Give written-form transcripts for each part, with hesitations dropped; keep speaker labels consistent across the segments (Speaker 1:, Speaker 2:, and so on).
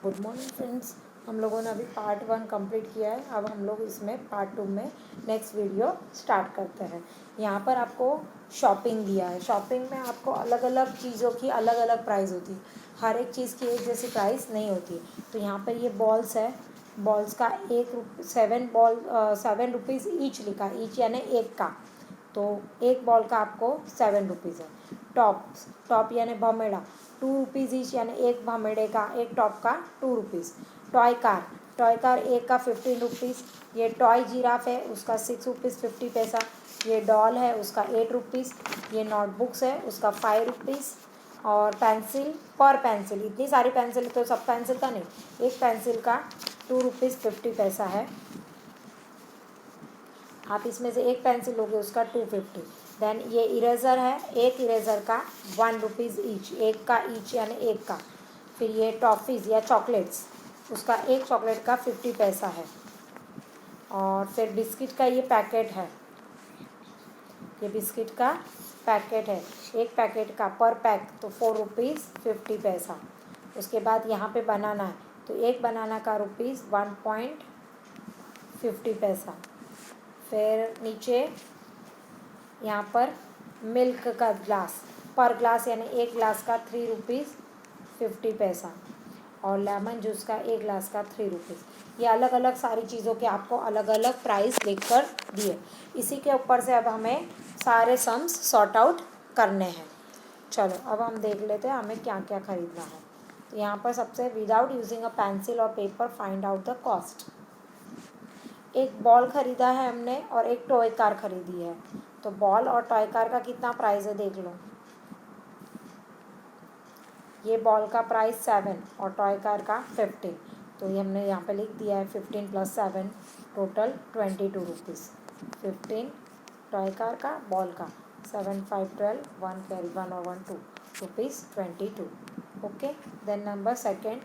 Speaker 1: Good morning friends. हम लोगों ने अभी पार्ट 1 कंप्लीट किया है। अब हम लोग इसमें पार्ट 2 में नेक्स्ट वीडियो स्टार्ट करते हैं। यहाँ पर आपको शॉपिंग दिया है। शॉपिंग में आपको अलग अलग चीज़ों की अलग अलग प्राइस होती है। हर एक चीज़ की एक जैसी प्राइस नहीं होती। तो यहाँ पर ये बॉल्स है। बॉल्स का 7 रुपीज़ ईच लिखा, ईच यानी एक का। तो एक बॉल का आपको 7 रुपीज़ है। टॉप यानी भमेड़ा 2 रुपीज़ ईच यानी एक भमेड़े का, एक टॉप का 2 रुपीज़। टॉय कार एक का 15 रुपीज़। ये टॉय जिराफ है, उसका 6 रुपीज़ 50 पैसा। ये डॉल है, उसका 8 रुपीज़। ये नोटबुक्स है, उसका 5 रुपीज़। और पेंसिल इतनी सारी पेंसिल, तो सब पेंसिल का नहीं, एक पेंसिल का 2 रुपीज़ 50 पैसा है। आप इसमें से एक पेंसिल लोगे, उसका 250। देन ये इरेज़र है, एक इरेज़र का 1 रुपीज़ ईच, एक का ईच यानी एक का। फिर ये टॉफ़ीज़ या चॉकलेट्स, उसका एक चॉकलेट का 50 पैसा है। और फिर बिस्किट का ये पैकेट है, ये बिस्किट का पैकेट है, एक पैकेट का पर पैक तो 4 रुपीज़ 50 पैसा। उसके बाद यहाँ पे बनाना है, तो एक बनाना का रुपीज़ 1.50 पैसा। फिर नीचे यहाँ पर मिल्क का ग्लास, पर ग्लास यानी एक ग्लास का 3 रुपीज़ 50 पैसा। और लेमन जूस का एक ग्लास का 3 रुपीज़। ये अलग अलग सारी चीज़ों के आपको अलग अलग प्राइस लिखकर दिए। इसी के ऊपर से अब हमें सारे सम्स सॉर्ट आउट करने हैं। चलो अब हम देख लेते हैं हमें क्या क्या ख़रीदना है। तो यहाँ पर सबसे विदाउट यूजिंग अ पेंसिल और paper find out the cost. एक बॉल ख़रीदा है हमने और एक टॉय कार ख़रीदी है। तो बॉल और टॉय कार का कितना प्राइस है देख लो। ये बॉल का प्राइस 7 और टॉय कार का 15। तो ये हमने यहाँ पे लिख दिया है 15 + 7 टोटल 22 रुपीज़। 15 टॉय कार का, बॉल का 7, 5, 12, 1 कैरी 1 और 1 2 rupees 22। Okay. Then number second,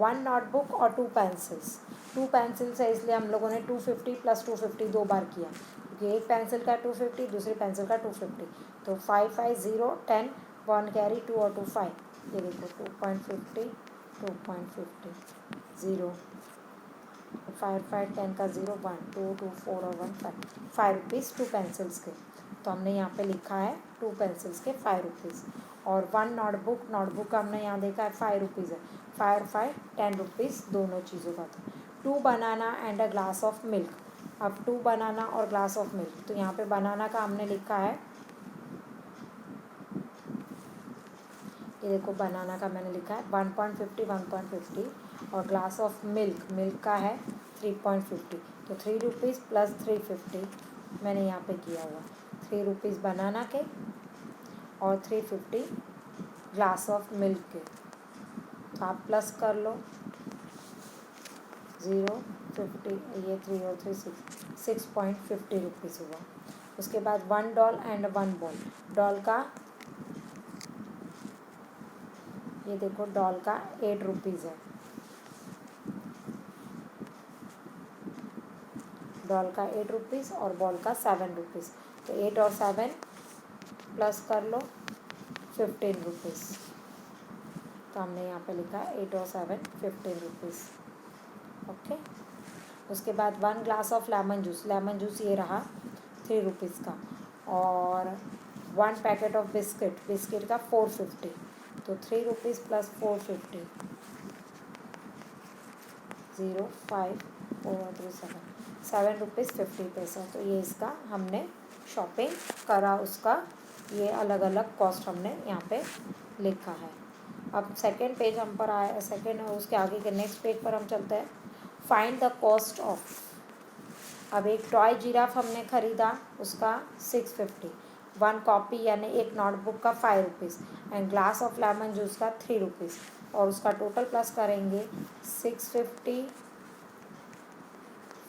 Speaker 1: 1 notebook और 2 पेंसिल्स। 2 पेंसिल्स है इसलिए हम लोगों ने 250 + 250 दो बार किया, क्योंकि एक पेंसिल का 250, दूसरी पेंसिल का 250। तो 5, 5, 0, 10, 1 कैरी 2 और 2 5। ये देखो 2.50, 0, 5, 5, 10 का 0, 1, 2, 2, 4 और 1 5 रुपीज़ 2 पेंसिल्स के। तो हमने यहाँ पे लिखा है 2 पेंसिल्स के 5 रुपीज़। और 1 नोटबुक का हमने यहाँ देखा है 5 रुपीज़ है। 5 और 5 10 रुपीज़ दोनों चीज़ों का था। 2 banana and a glass of milk. अब 2 बनाना और ग्लास ऑफ मिल्क, तो यहाँ पे बनाना का हमने लिखा है, ये देखो बनाना का मैंने लिखा है 1.50, 1.50। और ग्लास ऑफ मिल्क का है 3.50। तो 3 रुपीज़ + 350 मैंने यहाँ पे किया हुआ। 3 रुपीज़ बनाना के और 350 ग्लास ऑफ मिल्क के। तो आप प्लस कर लो, 0, 50, ये 3 और 3 6.50 रुपीज़ हुआ। उसके बाद 1 डॉल एंड 1 बॉल। डॉल का, ये देखो डॉल का 8 रुपीज़ है। डॉल का 8 रुपीज़ और बॉल का 7 रुपीज़। तो 8 और 7 प्लस कर लो 15 रुपीज़। तो हमने यहाँ पे लिखा है 8 और 7 15 रुपीज़। ओके। उसके बाद 1 ग्लास ऑफ लेमन जूस ये रहा 3 रुपीज़ का। और 1 पैकेट ऑफ बिस्किट का 450। तो 3 रुपीज़ + 450, 0, 5, 4 और 3 7 रुपीज़ 50 पैसा। तो ये इसका हमने शॉपिंग करा, उसका ये अलग अलग कॉस्ट हमने यहाँ पे लिखा है। अब सेकंड पेज हम पर आया, सेकंड और उसके आगे के नेक्स्ट पेज पर हम चलते हैं। Find the cost of. अब एक टॉय जिराफ हमने ख़रीदा, उसका 650। 1 कॉपी यानी एक नोटबुक का 5 rupees and glass of lemon juice का 3 रुपीज़। और उसका टोटल प्लस करेंगे 650,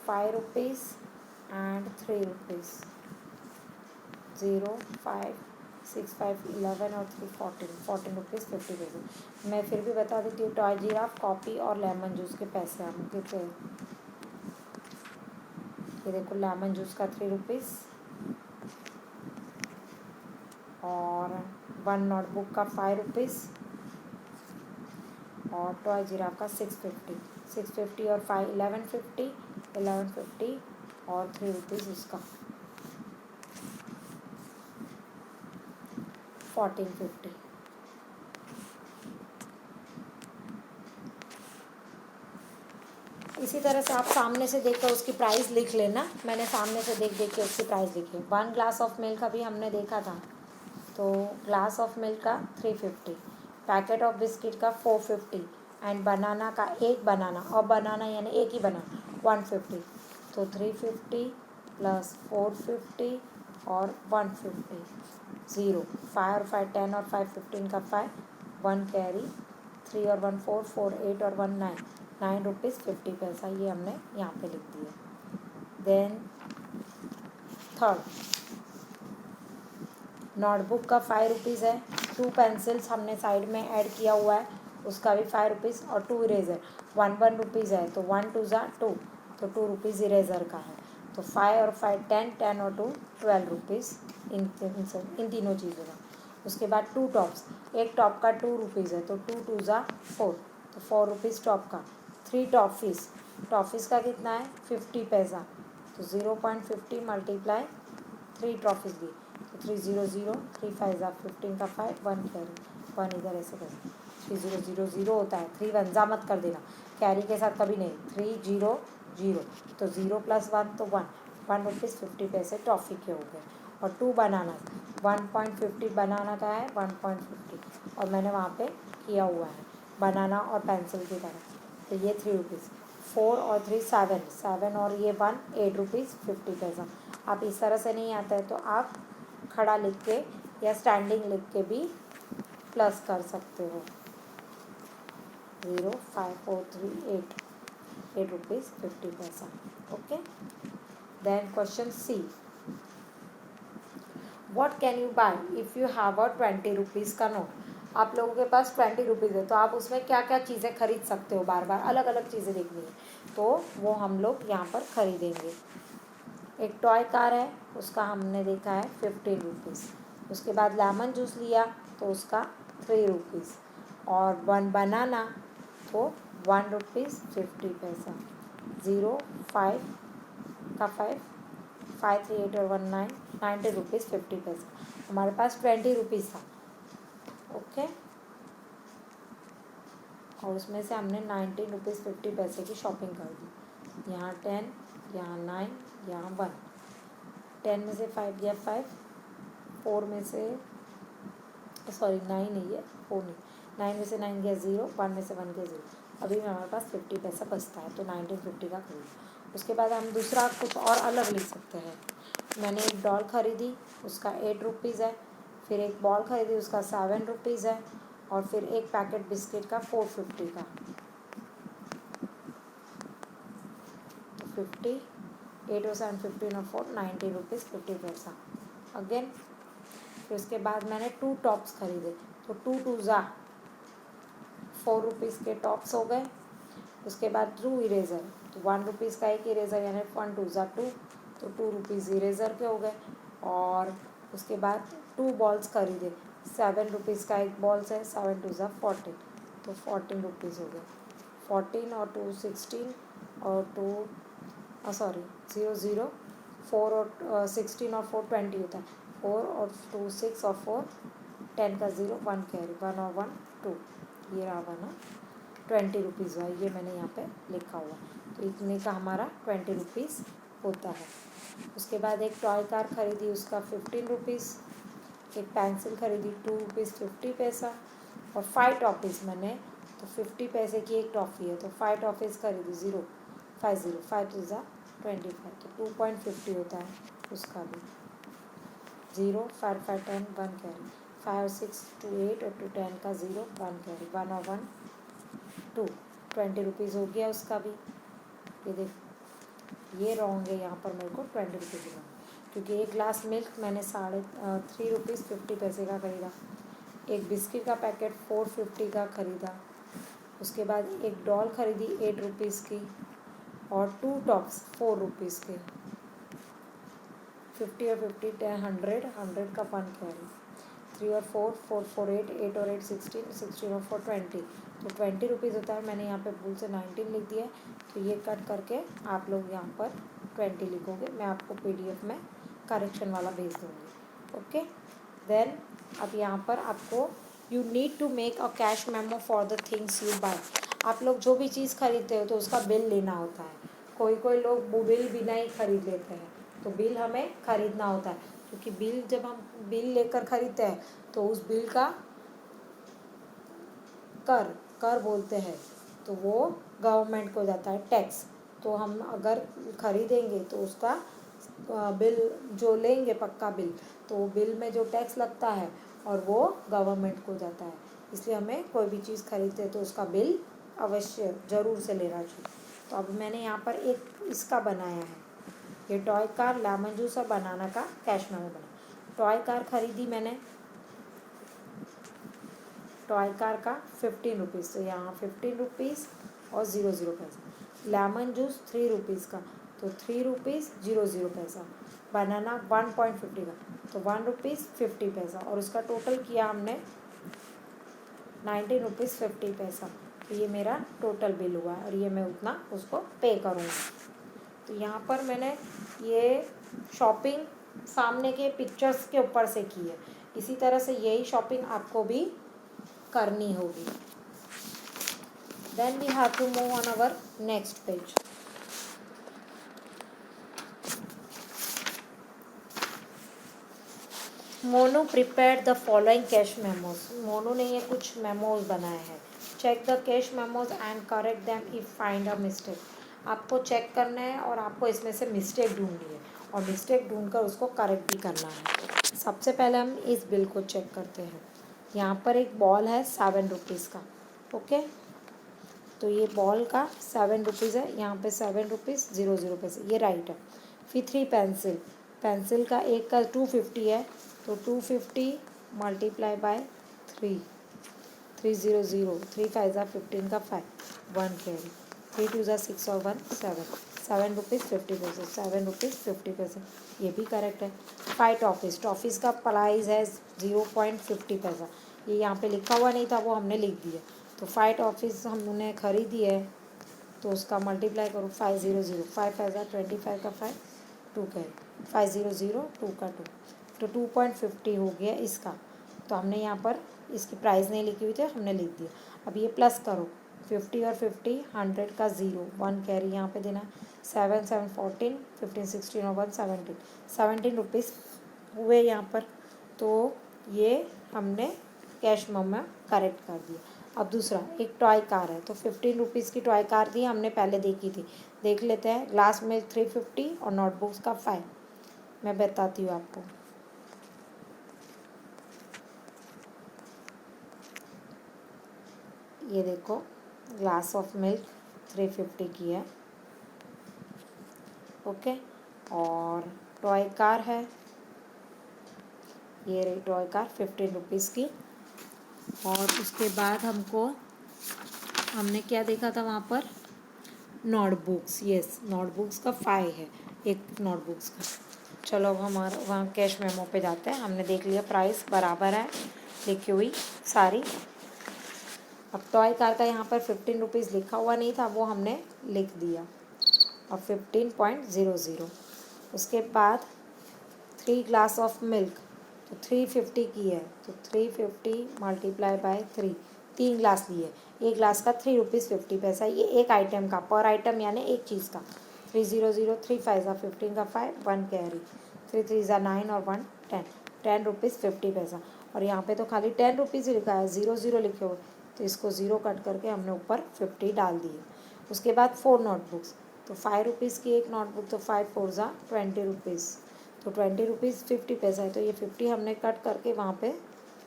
Speaker 1: 5 रुपीज़ एंड 3 रुपीज़। 0, 5, 6, 5, 11 और 3 14 रुपीज़ 50 पैसे। मैं फिर भी बता देती हूँ, टॉय जिराफ, कॉपी और लेमन जूस के पैसे हम कितने। ये देखो लेमन जूस का 3 रुपीज़ और 1 नोटबुक का 5 रुपीज़ और टॉय जिराफ का 650, 650 और 5 1150, 1150 और 3 रुपीज़ उसका 1450। इसी तरह से आप सामने से देख कर उसकी प्राइस लिख लेना। मैंने सामने से देख देख के उसकी प्राइस लिखी। 1 ग्लास ऑफ मिल्क अभी हमने देखा था, तो ग्लास ऑफ मिल्क का 350, पैकेट ऑफ बिस्किट का 450 एंड बनाना का एक बनाना, और बनाना यानी एक ही बनाना 150, तो 350 प्लस 450 और 150, 0, 5 और 5 10 और 5 15 का 5, 1 कैरी, 3 और 1 4, 4 8 और 1 9, 9 रुपीज़ 50 पैसा, ये हमने यहाँ पे लिख दिया। देन थर्ड, नोटबुक का 5 रुपीज़ है, 2 पेंसिल्स हमने साइड में ऐड किया हुआ है, उसका भी 5 रुपीज़, और 2 इरेज़र 1 रुपीज़ है, तो 1 2 ज़ा 2, तो 2 रुपीज़ इरेज़र का है, तो 5 और 5 10, 10 और 2 12 रुपीज़ इन तीनों चीज़ों का। उसके बाद 2 टॉप्स, एक टॉप का 2 रुपीज़ है, तो 2 2 ज़ा 4, तो 4 रुपीज़ टॉप का। 3 टॉफ़ीज़, टॉफ़ीज़ का कितना है 50 पैसा, तो 0.50 मल्टीप्लाई 3 टॉफ़ीज़ दी, तो 300, 3 5 ज़ा 15 का 5, 1 कैरी, 1 इधर ऐसे कर 3000 होता है, 3 1 ज़ा मत कर देना, कैरी के साथ कभी नहीं, 300, तो 0 प्लस 1 तो 1 रुपीज़ 50 पैसे टॉफ़ी के हो गए। और 2 बनाना, 1.50 बनाना का है 1.50, और मैंने वहाँ पे किया हुआ है बनाना और पेंसिल की तरह, तो ये 3 रुपीज़। 4 और 3 7, 7 और ये 1 8 रुपीज़ 50 पैसा। आप इस तरह से नहीं आता है तो आप खड़ा लिख के या स्टैंडिंग लिख के भी प्लस कर सकते हो। 0 5 4 3 8 रुपीज़ 50 पैसा। Okay, then question C, what can you buy if you have a 20 rupees का नोट। आप लोगों के पास 20 रुपीज़ है, तो आप उसमें क्या क्या चीज़ें खरीद सकते हो, बार बार अलग अलग चीज़ें देखनी है, तो वो हम लोग यहाँ पर खरीदेंगे। एक टॉय कार है, उसका हमने देखा है 15 रुपीज़। उसके बाद लेमन जूस लिया तो उसका 3 रुपीज़, और 1 बनाना तो 1 रुपीज़ 50 पैसा। 0 5 का 5, 5 3 8 और 1 9, 90 रुपीज़ 50 पैसा। हमारे पास 20 रुपीज़ था। ओके, और उसमें से हमने 19 रुपीज़ 50 पैसे की शॉपिंग कर दी। यहाँ 10, यहाँ 9, यहाँ 1, 10 में से 5 गया 5, 4 में से सॉरी 9 नहीं है 4 नहीं, 9 में से 9 गया 0, 1 में से 1 गया 0, अभी में हमारे पास 50 पैसा बचता है, तो 1950 का खरीद। उसके बाद हम दूसरा कुछ और अलग लिख सकते हैं। मैंने एक डॉल ख़रीदी, उसका 8 रुपीज़ है, फिर एक बॉल ख़रीदी, उसका 7 रुपीज़ है, और फिर एक पैकेट बिस्किट का 450 का, तो 50, 8 और 7 15 और 4 90 रुपीज़ 50 पैसा। अगेन फिर उसके बाद मैंने 2 टॉप्स खरीदे, तो 2 2 ज़ा 4 रुपीज़ के टॉप्स हो गए। उसके बाद 2 इरेज़र, तो 1 रुपीज़ का एक इरेज़र, यानी 1 2 ज़ा 2, तो 2 रुपीज़ इरेज़र के हो गए। और उसके बाद 2 बॉल्स खरीदे, 7 रुपीज़ का एक बॉल्स है, 7 2 ज़ा 14, तो 14 रुपीज़ हो गए। 14 और 2 16 और 2 सॉरी 0 0, 4 और 16 और 4 20 होता है, 4 और 2 6 और 4 10 का 0, 1 कैरी, 1 और 1 2, ये रहा 1 20 रुपीज़ हुआ, ये मैंने यहाँ पे लिखा हुआ, तो इतने का हमारा 20 रुपीज़ होता है। उसके बाद एक टॉय कार ख़रीदी, उसका 15 रुपीज़, एक पेंसिल ख़रीदी 2 रुपीज़ 50 पैसा, और 5 टॉफ़ीज़ मैंने, तो 50 पैसे की एक टॉफ़ी है, तो 5 टॉफ़ीज़ खरीदी 0 5 0, 5 2 ज़ा 25, तो 2.50 होता है उसका भी। 0 5 5 10 1 कैरी, 5 6 2 8 और 2 10 का 0, 1 कैरी, 1 और 1 2, 20 रुपीज़ हो गया उसका भी। ये देख, ये रॉन्ग है, यहाँ पर मेरे को 20 रुपीज़ हुआ, क्योंकि एक ग्लास मिल्क मैंने 3 रुपीज़ 50 पैसे का ख़रीदा। एक बिस्किट का पैकेट 450 का ख़रीदा। उसके बाद एक डॉल ख़रीदी 8 रुपीज़ की, और 2 टॉप्स 4 रुपीज़ के। 50 और 50 10 100, 100 का 1 कैरी, 3 और 4 4 4 8 8 और 8 16, 16 और 4 20, तो 20 रुपीज़ होता है, मैंने यहाँ पे भूल से 19 लिख दिया है। तो ये कट करके आप लोग यहाँ पर 20 लिखोगे, मैं आपको PDF में करेक्शन वाला भेज दूँगी। ओके, देन अब यहाँ पर आपको you need to make a cash memo for the things you buy. आप लोग जो भी चीज़ खरीदते हो तो उसका बिल लेना होता है। कोई लोग वो बिल बिना ही खरीद लेते हैं, तो बिल हमें खरीदना होता है, क्योंकि बिल जब हम बिल लेकर खरीदते हैं तो उस बिल का कर बोलते हैं, तो वो गवर्नमेंट को जाता है टैक्स। तो हम अगर खरीदेंगे तो उसका बिल जो लेंगे पक्का बिल, तो बिल में जो टैक्स लगता है और वो गवर्नमेंट को जाता है। इसलिए हमें कोई भी चीज़ खरीदते हैं तो उसका बिल अवश्य ज़रूर से लेना चाहिए। तो अब मैंने यहाँ पर एक इसका बनाया है, ये टॉय कार, लेमन जूस और बनाना का कैश मेमो बना। टॉय कार खरीदी मैंने, टॉय कार का 15 रुपीज़, तो यहाँ 15 रुपीज़ और 00 पैसा। लेमन जूस 3 रुपीज़ का, तो 3 रुपीज़ 00 पैसा। बनाना 1.50 का, तो 1 रुपीज़ 50 पैसा, और उसका टोटल किया हमने 19 रुपीज़ 50 पैसा। तो ये मेरा टोटल बिल हुआ और ये मैं उतना उसको पे करूँगी। तो यहाँ पर मैंने ये शॉपिंग सामने के पिक्चर्स के ऊपर से की है, इसी तरह से यही शॉपिंग आपको भी करनी होगी। Then we have to move on our next page. Monu prepare the following cash memos. Monu ने ये कुछ मेमोज बनाए हैं। Check the cash memos and correct them if find a mistake. आपको चेक करना है और आपको इसमें से मिस्टेक ढूंढनी है, और मिस्टेक ढूंढकर उसको करेक्ट भी करना है। सबसे पहले हम इस बिल को चेक करते हैं। यहाँ पर एक बॉल है 7 रुपीज़ का। ओके, तो ये बॉल का 7 रुपीज़ है, यहाँ पे 7 रुपीज़ 00 पैसे, ये राइट है। फिर 3 पेंसिल, पेंसिल का एक का 250 है, तो 250 मल्टीप्लाई बाय 3, 300, 3 5 ज़ा 15 का 5, 1 कैरी, 3 2 ज़ा 6 और 1 7, 7 रुपीज़ 50 पैसे, 7 रुपीज़ 50 पैसे, ये भी करेक्ट है। 5 टॉफ़ीज़, टॉफ़ीज़ का प्राइस है 0.50 पैसा, ये यहाँ पे लिखा हुआ नहीं था, वो हमने लिख दिया। तो 5 टॉफ़ीज़ हमने खरीदी है, तो उसका मल्टीप्लाई करो 500, 5 5 ज़ा 25 का 5, 2 कैरी, 500 2 का 2, तो 2.50 हो गया इसका। तो हमने यहाँ पर इसकी प्राइस नहीं लिखी हुई थी, हमने लिख दिया। अब ये प्लस करो, 50 और 50, 100 का 0, 1 कैरी यहाँ पे देना, 7 7 14, 15 16 और 1 17, 17 रुपीज़ हुए यहाँ पर। तो ये हमने कैश मेमो करेक्ट कर दिया। अब दूसरा एक टॉय कार है, तो 15 रुपीज़ की टॉय कार थी, हमने पहले देखी थी, देख लेते हैं। ग्लास में 350 और नोटबुक्स का 5, मैं बताती हूँ आपको। ये देखो, ग्लास ऑफ मिल्क 350 की है। ओके, और टॉय कार है, ये रही टॉय कार 15 रुपीज़ की। और उसके बाद हमने क्या देखा था वहाँ पर, नोटबुक्स, यस, नोटबुक्स का 5 है, एक नोटबुक्स का। चलो अब हमारा वहाँ कैश मेमो पे जाते हैं। हमने देख लिया प्राइस बराबर है लिखी हुई सारी। अब टॉय कार का यहाँ पर 15 रुपीज़ लिखा हुआ नहीं था, वो हमने लिख दिया, और 15.00। उसके बाद 3 ग्लास ऑफ मिल्क, तो 350 की है, तो 350 मल्टीप्लाई बाय 3, 3 ग्लास लिए, एक ग्लास का 3 रुपीज़ 50 पैसा। ये एक आइटम का, पर आइटम यानी एक चीज़ का। 300, 3 5 ज़ा 15 का 5, 1 कैरी, 3 3 ज़ा 9 और 1 10, 10 रुपीज़ 50 पैसा। और यहाँ पे तो खाली 10 रुपीज़ ही लिखा है, 00 लिखे हुए, तो इसको 0 कट करके हमने ऊपर 50 डाल दिए। उसके बाद 4 नोटबुक्स, तो 5 रुपीज़ की एक नोटबुक, तो 5 4 ज़ा 20 रुपीज़, तो 20 रुपीज़ 50 पैसा है, तो ये 50 हमने कट करके वहाँ पे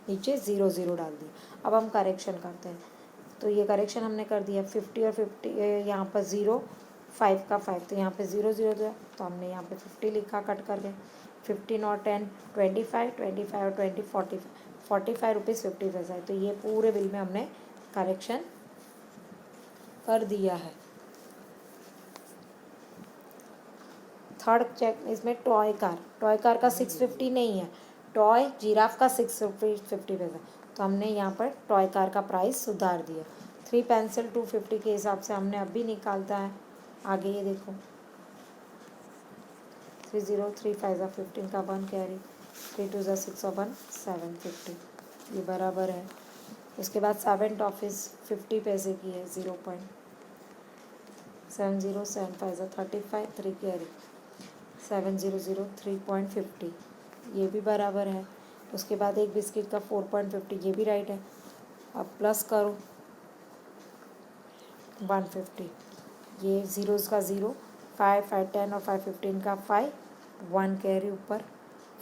Speaker 1: नीचे 00 डाल दिया। अब हम करेक्शन करते हैं, तो ये करेक्शन हमने कर दिया। 50 और 50 यहाँ पर 0, 5 का 5, तो यहाँ पे 00 दिया, तो हमने यहाँ पे 50 लिखा कट करके। 15 और 10 25, 25 और 20 45, 45 रुपीज़ 50 पैसा है। तो ये पूरे बिल में हमने करेक्शन कर दिया है। थर्ड चेक, इसमें टॉय कार का 650 नहीं है, टॉय जिराफ का 6 रुपीज़ 50 पैसा, तो हमने यहाँ पर टॉय कार का प्राइस सुधार दिया। 3 पेंसिल 250 के हिसाब से हमने अभी निकालता है। आगे ये देखो 3 0 3 5 15 का 1 कैरी, 3 2 6 और 1 750, ये बराबर है। उसके बाद 7 टॉफिस 50 पैसे की है, 0.7075 35, 3 कैरी 700 3.50, ये भी बराबर है। उसके बाद एक बिस्किट का 4.50, ये भी राइट है। अब प्लस करो 150, ये ज़ीरोज़ का 0, 5 5 10 और 5 15 का 5, 1 कैरी ऊपर,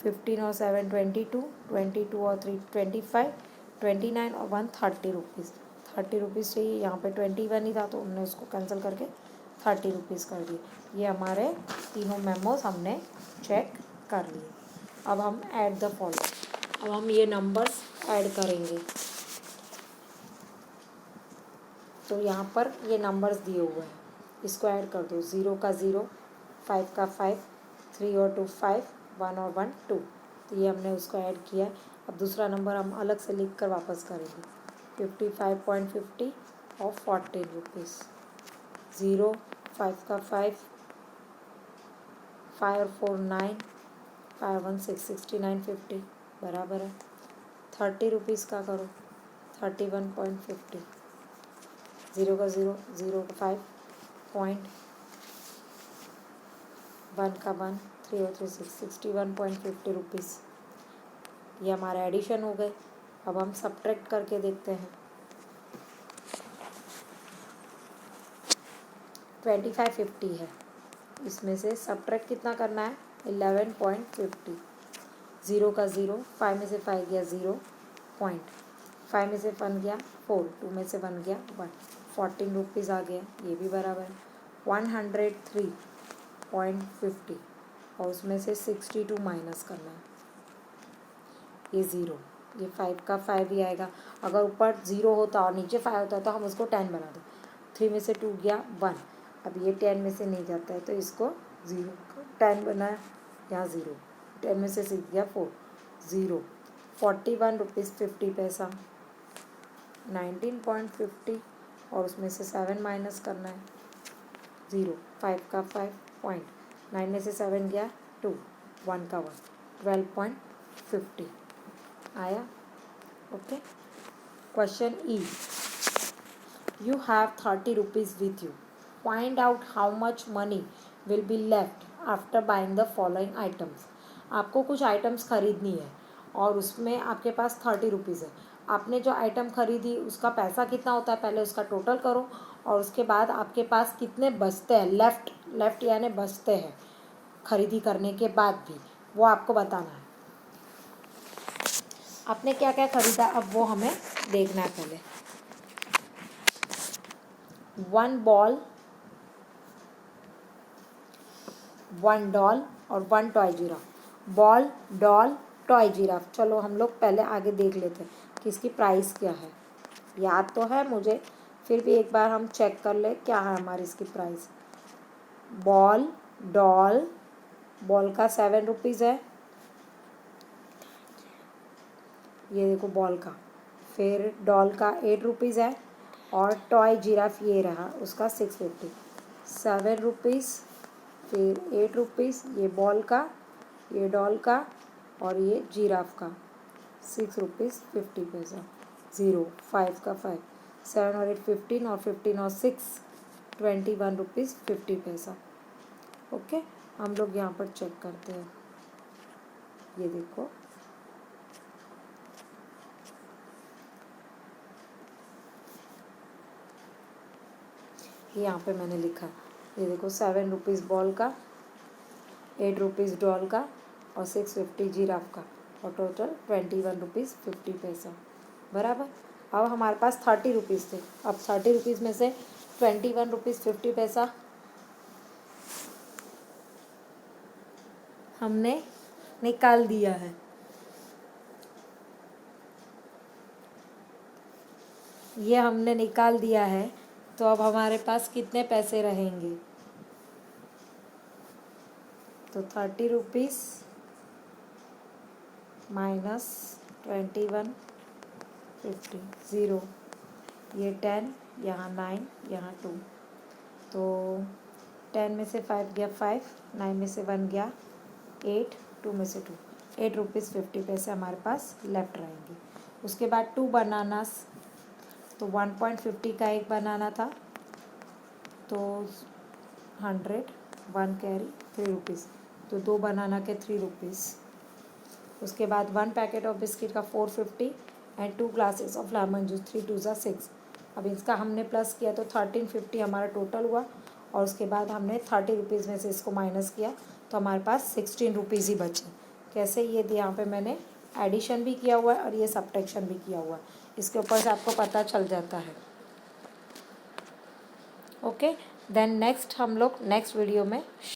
Speaker 1: 15 और 7 22, 22 और 3 25, 29 और 1 30 रुपीज़। 30 रुपीज़ चाहिए, यहाँ पे 21 ही था तो हमने उसको कैंसिल करके 30 रुपीज़ कर दिए। ये हमारे तीनों मेमोज हमने चेक कर लिए। अब हम ऐड द फॉलोइंग, अब हम ये नंबर्स ऐड करेंगे। तो यहाँ पर ये नंबर्स दिए हुए हैं, इसको ऐड कर दो। 0 का 0, 5 का 5, 3 और 2 5, 1 और 1 2, तो ये हमने उसको ऐड किया। अब दूसरा नंबर हम अलग से लिख कर वापस करेंगे। 55.50 और 14 रुपीज़। 0 5 का 5, 5 और 4 9, 5 1 6 69.50 बराबर है। 30 रुपीज़ का करो, 31.50, 0 का 0, 0 का 5 पॉइंट, 1 का 1, 3 और 3 6 61.50 रुपीज़। ये हमारे एडिशन हो गए। अब हम सब्ट्रैक्ट करके देखते हैं। 2550 है, इसमें से सब्ट्रैक्ट कितना करना है, 11.50। 0 का 0, 5 में से 5 गया 0 पॉइंट, 5 में से 1 गया 4, 2 में से 1 गया 1, 14 रुपीज़ आ गया, ये भी बराबर है। 103.50 और उसमें से 62 माइनस करना है, ये 0, ये 5 का 5 ही आएगा। अगर ऊपर 0 होता और नीचे 5 होता तो हम उसको 10 बना दो। 3 में से 2 गया 1, अब ये 10 में से नहीं जाता है तो इसको 0, 10 बनाया, यहाँ 0, 10 में से 6 गया 4, 0, 41 रुपीज़ 50 पैसा, 19.50 और उसमें से 7 माइनस करना है, 0, 5 का 5 पॉइंट, 9 में से 7 गया 2, 1 का 1, 12.50 आया। Okay. Question E, you have 30 rupees with you. Find out how much money will be left after buying the following items. आपको कुछ आइटम्स खरीदनी है और उसमें आपके पास 30 रुपीज़ है। आपने जो आइटम खरीदी उसका पैसा कितना होता है, पहले उसका टोटल करो और उसके बाद आपके पास कितने बचते हैं, लेफ्ट यानी बचते हैं खरीदी करने के बाद भी, वो आपको बताना है। आपने क्या क्या खरीदा अब वो हमें देखना है पहले। 1 बॉल, 1 डॉल और 1 toy giraffe. Ball, doll, toy giraffe, चलो हम लोग पहले आगे देख लेते हैं कि इसकी प्राइस क्या है। याद तो है मुझे, फिर भी एक बार हम चेक कर ले क्या है हमारी इसकी प्राइस। बॉल, डॉल, बॉल का 7 रुपीज़ है, ये देखो बॉल का। फिर डॉल का 8 रुपीज़ है और टॉय जिराफ ये रहा, उसका 650, 7 रुपीज़, फिर 8 रुपीज़, ये बॉल का, ये डॉल का और ये जिराफ का 6 रुपीज़ 50 पैसा। 0, 5 का 5, 7 और 8 15 और 15 और 6 21 रुपीज़ 50 पैसा। ओके, हम लोग यहाँ पर चेक करते हैं। ये देखो यहाँ पे मैंने लिखा, ये देखो 7 रुपीज़ बॉल का, 8 रुपीज़ डॉल का और 650 जिराफ का और टोटल 21 रुपीज़ 50 पैसा बराबर। अब हमारे पास 30 रुपीज़ थे, अब 30 रुपीज़ में से 21 रुपीज़ 50 पैसा हमने निकाल दिया है। ये हमने निकाल दिया है, तो अब हमारे पास कितने पैसे रहेंगे, तो 30 रुपीज़ माइनस 21 50, 0, ये 10, यहाँ 9, यहाँ 2, तो 10 में से 5 गया 5, 9 में से 1 गया 8, 2 में से 2, 8 रुपीज़ 50 पैसे हमारे पास लेफ्ट रहेंगे। उसके बाद 2 बनानास, तो 1.50 का एक बनाना था, तो 100, 1 कैरी 3 रुपीज़, तो 2 बनाना के 3 रुपीज़। उसके बाद 1 पैकेट ऑफ बिस्किट का 450 and 2 glasses of lemon juice, 3 2 ज़ा 6। अब इसका हमने प्लस किया तो 1350 हमारा टोटल हुआ, और उसके बाद हमने 30 रुपीज़ में से इसको माइनस किया तो हमारे पास 16 रुपीज़ ही बचे। कैसे, ये यहाँ पे मैंने एडिशन भी किया हुआ है और ये सब्ट्रैक्शन भी किया हुआ है, इसके ऊपर से आपको पता चल जाता है। ओके, देन नेक्स्ट हम लोग नेक्स्ट वीडियो में